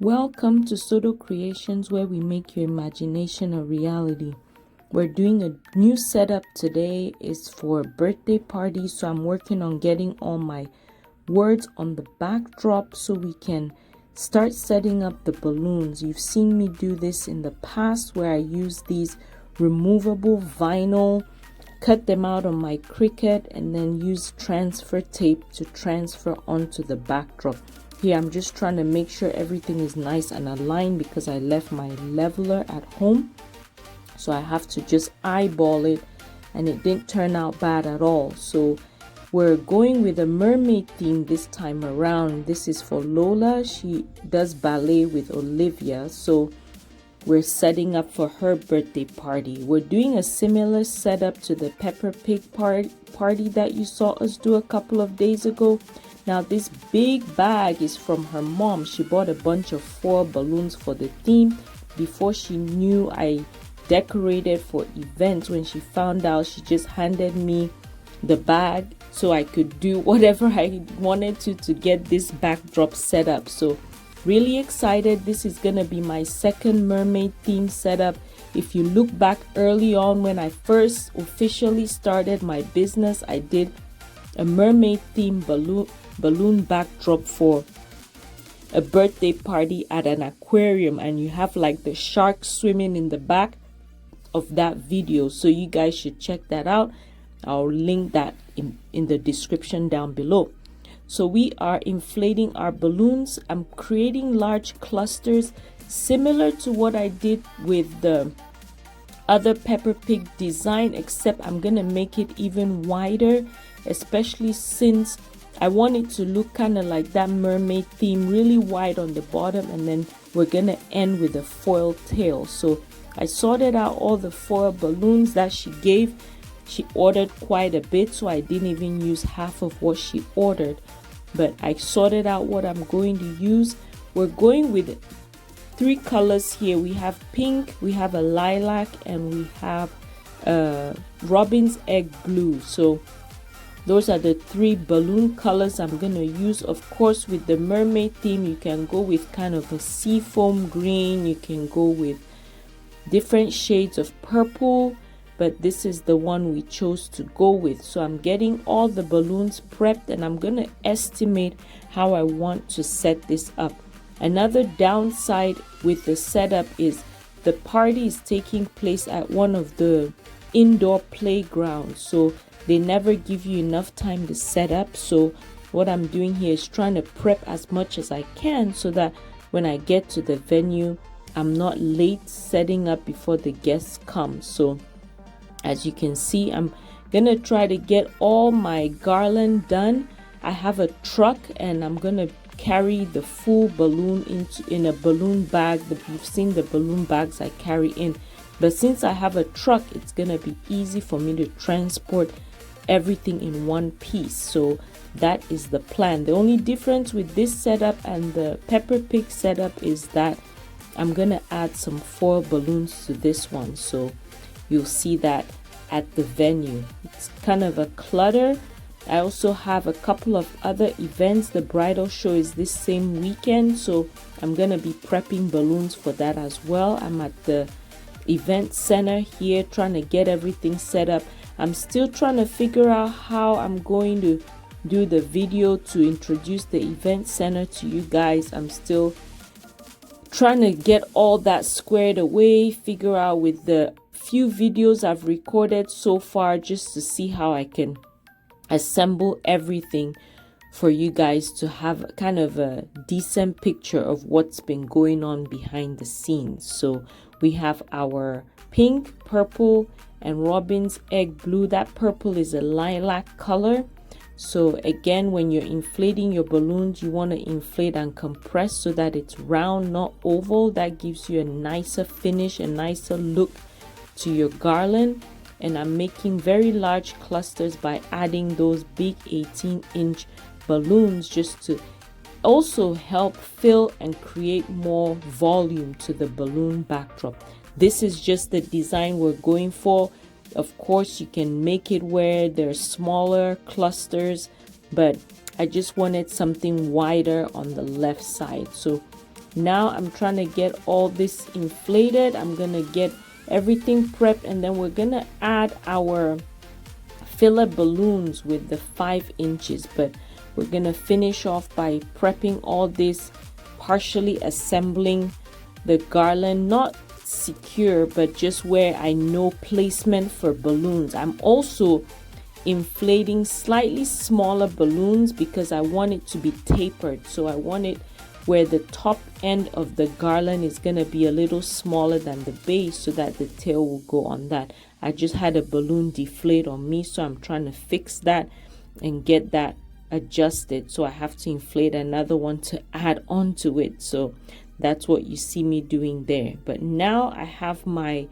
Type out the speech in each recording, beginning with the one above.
Welcome to Sodo Creations, where we make your imagination a reality. We're doing a new setup today. It's for a birthday party, so I'm working on getting all my words on the backdrop so we can start setting up the balloons. You've seen me do this in the past where I use these removable vinyl, cut them out on my Cricut, and then use transfer tape to transfer onto the backdrop. Here I'm just trying to make sure everything is nice and aligned because I left my leveler at home, so I have to just eyeball it, and it didn't turn out bad at all. So we're going with a mermaid theme this time around. This is for Lola. She does ballet with Olivia, so we're setting up for her birthday party. We're doing a similar setup to the Peppa Pig party that you saw us do a couple of days ago. Now this big bag is from her mom. She bought a bunch of foil balloons for the theme. Before she knew I decorated for events, when she found out, she just handed me the bag so I could do whatever I wanted to get this backdrop set up. So really excited. This is gonna be my second mermaid theme setup. If you look back early on when I first officially started my business, I did a mermaid theme balloon backdrop for a birthday party at an aquarium, and you have like the shark swimming in the back of that video, so you guys should check that out. I'll link that in the description down below. So we are inflating our balloons. I'm creating large clusters similar to what I did with the other Peppa Pig design, except I'm gonna make it even wider, especially since I want it to look kind of like that mermaid theme, really wide on the bottom, and then we're gonna end with a foil tail. So I sorted out all the foil balloons that she gave. She ordered quite a bit, so I didn't even use half of what she ordered, but I sorted out what I'm going to use. We're going with 3 colors here. We have pink, we have a lilac, and we have robin's egg blue. So those are the 3 balloon colors I'm going to use. Of course, with the mermaid theme, you can go with kind of a seafoam green, you can go with different shades of purple, but this is the one we chose to go with. So I'm getting all the balloons prepped, and I'm going to estimate how I want to set this up. Another downside with the setup is the party is taking place at one of the indoor playgrounds, so they never give you enough time to set up. So what I'm doing here is trying to prep as much as I can so that when I get to the venue, I'm not late setting up before the guests come. So as you can see, I'm gonna try to get all my garland done. I have a truck, and I'm gonna carry the full balloon in a balloon bag. You've seen the balloon bags I carry in, but since I have a truck, it's gonna be easy for me to transport everything in one piece. So that is the plan. The only difference with this setup and the Peppa Pig setup is that I'm gonna add some foil balloons to this one, so you'll see that at the venue. It's kind of a clutter. I also have a couple of other events. The bridal show is this same weekend, so I'm gonna be prepping balloons for that as well. I'm at the event center here trying to get everything set up. I'm still trying to figure out how I'm going to do the video to introduce the event center to you guys. I'm still trying to get all that squared away, figure out with the few videos I've recorded so far, just to see how I can assemble everything for you guys to have kind of a decent picture of what's been going on behind the scenes. So we have our pink, purple, and robin's egg blue. That purple is a lilac color. So again, when you're inflating your balloons, you want to inflate and compress so that it's round, not oval. That gives you a nicer finish, a nicer look to your garland. And I'm making very large clusters by adding those big 18-inch balloons, just to also help fill and create more volume to the balloon backdrop. This is just the design we're going for. Of course, you can make it where there's smaller clusters, but I just wanted something wider on the left side. So Now I'm trying to get all this inflated. I'm gonna get everything prepped, and then we're gonna add our filler balloons with the 5 inches. But we're gonna finish off by prepping all this, partially assembling the garland, not secure but just where I know placement for balloons. I'm also inflating slightly smaller balloons because I want it to be tapered. So I want it where the top end of the garland is going to be a little smaller than the base so that the tail will go on that. I just had a balloon deflate on me, so I'm trying to fix that and get that adjusted. So I have to inflate another one to add on to it. So that's what you see me doing there. But now I have my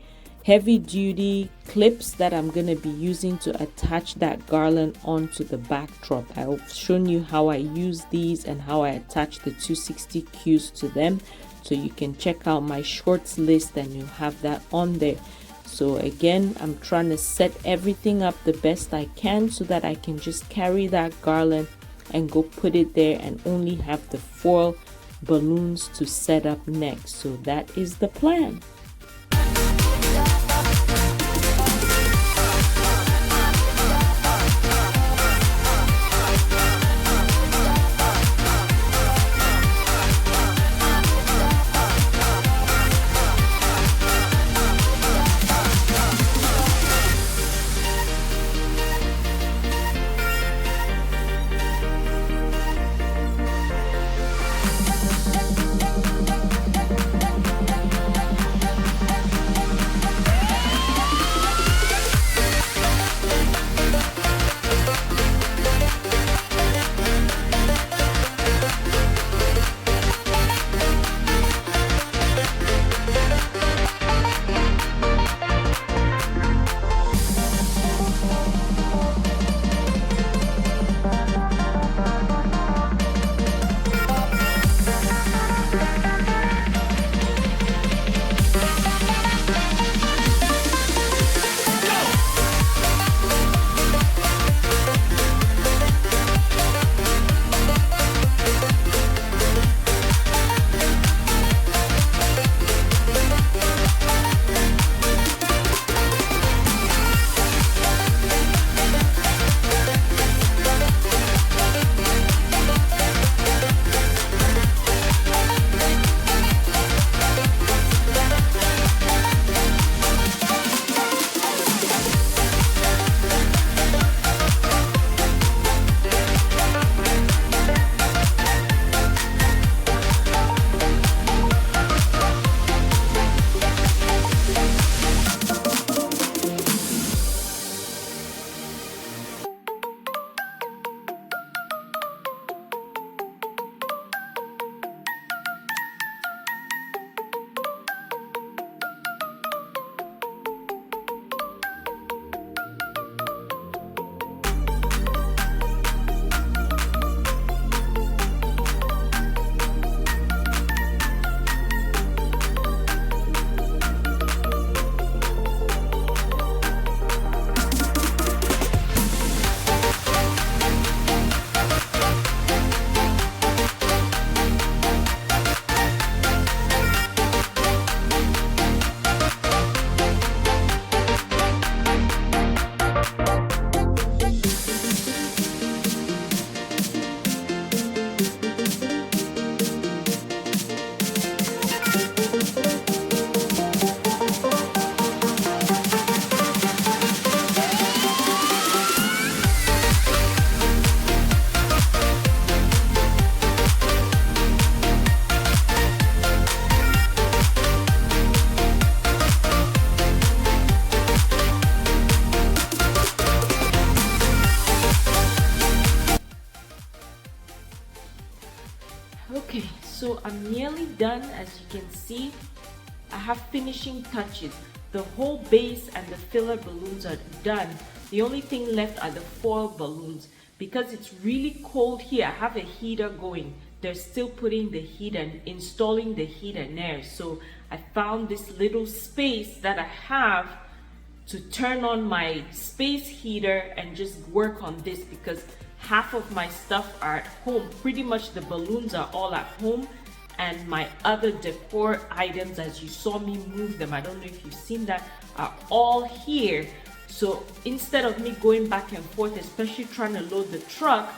heavy duty clips that I'm going to be using to attach that garland onto the backdrop. I've shown you how I use these and how I attach the 260 Qs to them, so you can check out my shorts list and you'll have that on there. So again, I'm trying to set everything up the best I can so that I can just carry that garland and go put it there and only have the foil balloons to set up next. So that is the plan. Okay, so I'm nearly done. As you can see, I have finishing touches. The whole base and the filler balloons are done. The only thing left are the foil balloons. Because it's really cold here, I have a heater going. They're still putting the heat and installing the heat and air. So I found this little space that I have to turn on my space heater and just work on this, because half of my stuff are at home. Pretty much the balloons are all at home, and my other decor items, as you saw me move them, I don't know if you've seen that, are all here. So instead of me going back and forth, especially trying to load the truck,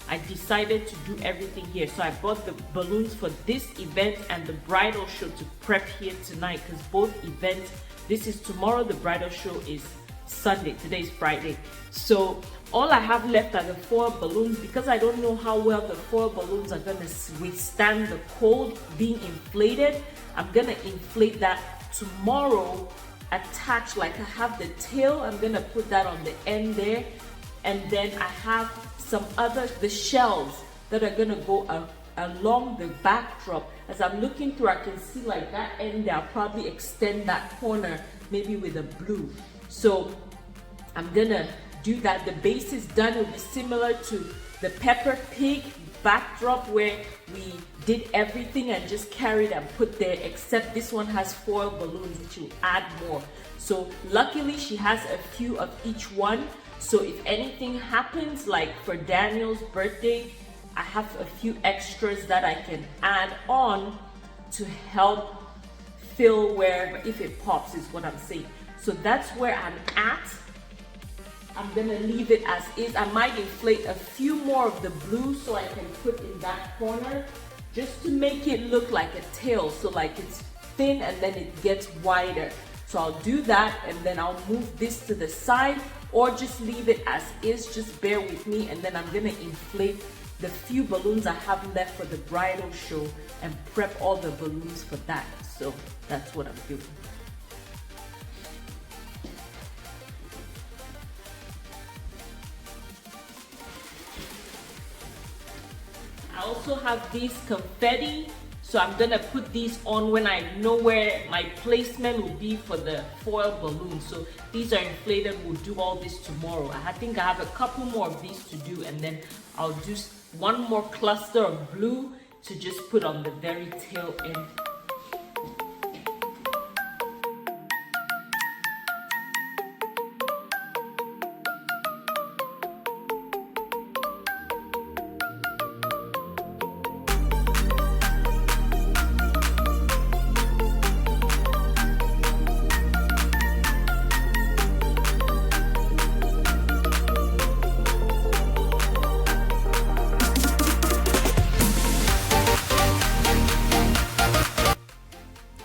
I decided to do everything here. So I bought the balloons for this event and the bridal show to prep here tonight, because both events, this is tomorrow, the bridal show is Sunday, today is Friday. So all I have left are the foil balloons. Because I don't know how well the foil balloons are gonna withstand the cold being inflated, I'm gonna inflate that tomorrow, attach, like I have the tail, I'm gonna put that on the end there, and then I have some other, the shells that are gonna go along the backdrop. As I'm looking through, I can see like that end there, I'll probably extend that corner maybe with a blue. So I'm gonna do that. The base is done. It'll be similar to the Peppa Pig backdrop where we did everything and just carried and put there, except this one has foil balloons which will add more. So luckily she has a few of each one. So if anything happens, like for Daniel's birthday, I have a few extras that I can add on to help fill wherever, if it pops is what I'm saying. So that's where I'm at. I'm gonna leave it as is. I might inflate a few more of the blue so I can put in that corner, just to make it look like a tail. So like it's thin and then it gets wider. So I'll do that, and then I'll move this to the side, or just leave it as is. Just bear with me, and then I'm gonna inflate the few balloons I have left for the bridal show and prep all the balloons for that. So that's what I'm doing. I also have these confetti, so I'm gonna put these on when I know where my placement will be for the foil balloons. So these are inflated. We'll do all this tomorrow. I think I have a couple more of these to do, and then I'll do one more cluster of blue to just put on the very tail end.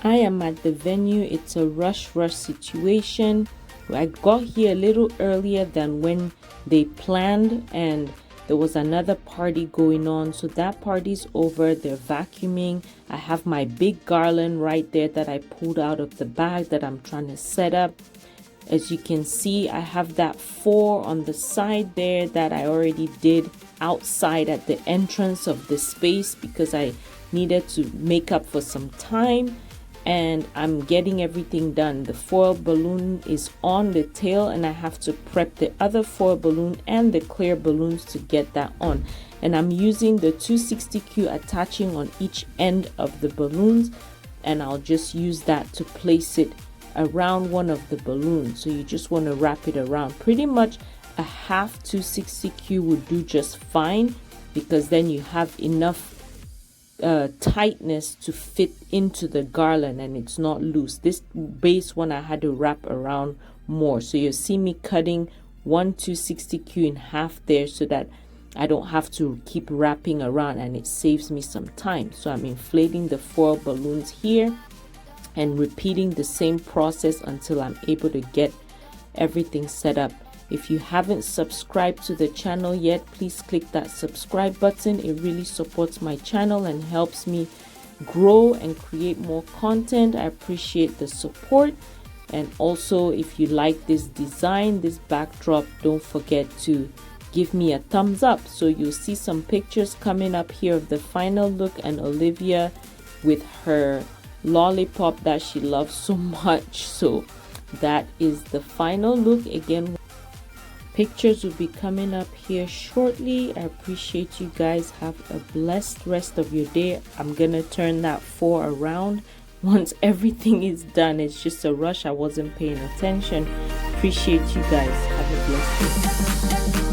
I am at the venue. It's a rush situation. I got here a little earlier than when they planned, and there was another party going on. So that party's over. They're vacuuming. I have my big garland right there that I pulled out of the bag that I'm trying to set up. As you can see, I have that 4 on the side there that I already did outside at the entrance of the space, because I needed to make up for some time. And I'm getting everything done. The foil balloon is on the tail, and I have to prep the other foil balloon and the clear balloons to get that on. And I'm using the 260Q attaching on each end of the balloons, and I'll just use that to place it around one of the balloons. So you just want to wrap it around. Pretty much a half 260Q would do just fine, because then you have enough tightness to fit into the garland and it's not loose. This base one I had to wrap around more, so you'll see me cutting one 260Q in half there so that I don't have to keep wrapping around, and it saves me some time. So I'm inflating the foil balloons here and repeating the same process until I'm able to get everything set up. If you haven't subscribed to the channel yet, please click that subscribe button. It really supports my channel and helps me grow and create more content. I appreciate the support. And also, if you like this design, this backdrop, don't forget to give me a thumbs up. So you'll see some pictures coming up here of the final look, and Olivia with her lollipop that she loves so much. So that is the final look. Again, pictures will be coming up here shortly. I appreciate you guys. Have a blessed rest of your day. I'm gonna turn that 4 around once everything is done. It's just a rush. I wasn't paying attention. Appreciate you guys. Have a blessed day.